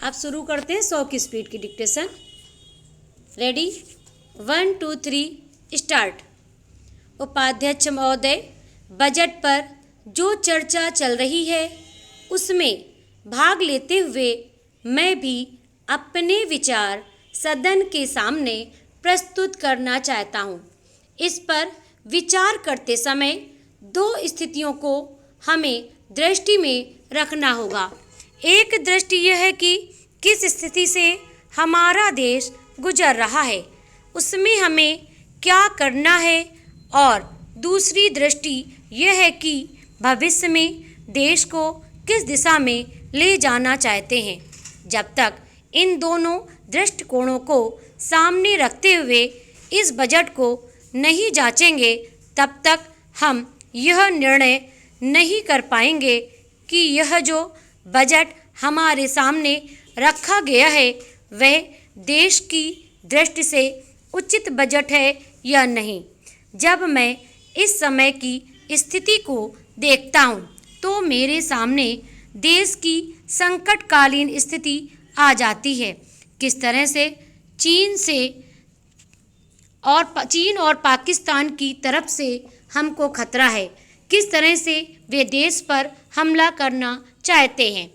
आप शुरू करते हैं 100 की स्पीड की डिक्टेशन। Ready, 1 2 3 start. उपाध्यक्ष महोदय, बजट पर जो चर्चा चल रही है उसमें भाग लेते हुए मैं भी अपने विचार सदन के सामने प्रस्तुत करना चाहता हूँ। इस पर विचार करते समय दो स्थितियों को हमें दृष्टि में रखना होगा। एक दृष्टि यह है कि किस स्थिति से हमारा देश गुजर रहा है, उसमें हमें क्या करना है, और दूसरी दृष्टि यह है कि भविष्य में देश को किस दिशा में ले जाना चाहते हैं। जब तक इन दोनों दृष्टिकोणों को सामने रखते हुए इस बजट को नहीं जांचेंगे, तब तक हम यह निर्णय नहीं कर पाएंगे कि यह जो बजट हमारे सामने रखा गया है वह देश की दृष्टि से उचित बजट है या नहीं। जब मैं इस समय की स्थिति को देखता हूँ तो मेरे सामने देश की संकटकालीन स्थिति आ जाती है। किस तरह से चीन और पाकिस्तान की तरफ से हमको खतरा है, किस तरह से वे देश पर हमला करना चाहते हैं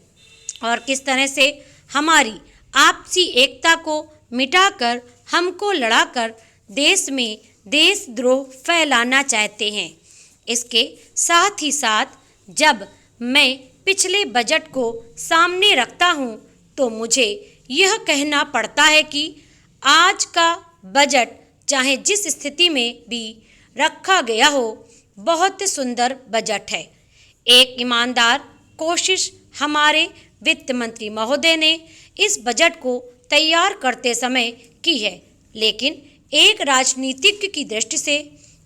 और किस तरह से हमारी आपसी एकता को मिटाकर हमको लड़ाकर देश में देशद्रोह फैलाना चाहते हैं। इसके साथ ही साथ जब मैं पिछले बजट को सामने रखता हूँ तो मुझे यह कहना पड़ता है कि आज का बजट चाहे जिस स्थिति में भी रखा गया हो, बहुत सुंदर बजट है। एक ईमानदार कोशिश हमारे वित्त मंत्री महोदय ने इस बजट को तैयार करते समय की है, लेकिन एक राजनीतिज्ञ की दृष्टि से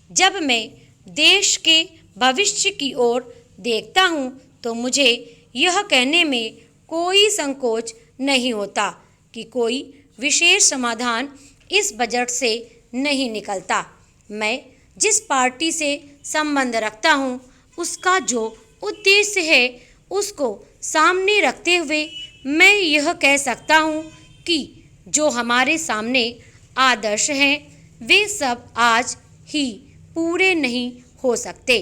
जब मैं देश के भविष्य की ओर देखता हूँ तो मुझे यह कहने में कोई संकोच नहीं होता कि कोई विशेष समाधान इस बजट से नहीं निकलता। मैं जिस पार्टी से संबंध रखता हूँ उसका जो उद्देश्य है उसको सामने रखते हुए मैं यह कह सकता हूँ कि जो हमारे सामने आदर्श हैं वे सब आज ही पूरे नहीं हो सकते।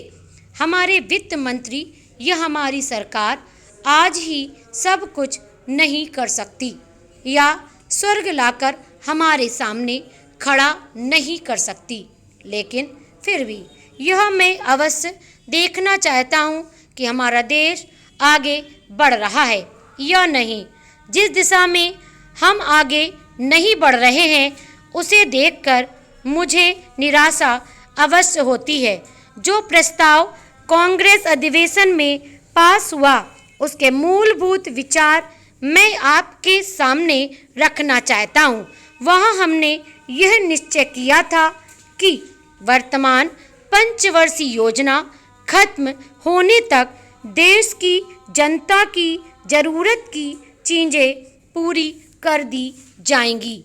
हमारे वित्त मंत्री या हमारी सरकार आज ही सब कुछ नहीं कर सकती या स्वर्ग लाकर हमारे सामने खड़ा नहीं कर सकती, लेकिन फिर भी यह मैं अवश्य देखना चाहता हूँ कि हमारा देश आगे बढ़ रहा है या नहीं। जिस दिशा में हम आगे नहीं बढ़ रहे हैं उसे देखकर मुझे निराशा अवश्य होती है। जो प्रस्ताव कांग्रेस अधिवेशन में पास हुआ उसके मूलभूत विचार मैं आपके सामने रखना चाहता हूँ। वहाँ हमने यह निश्चय किया था कि वर्तमान पंचवर्षीय योजना खत्म होने तक देश की जनता की ज़रूरत की चीज़ें पूरी कर दी जाएंगी।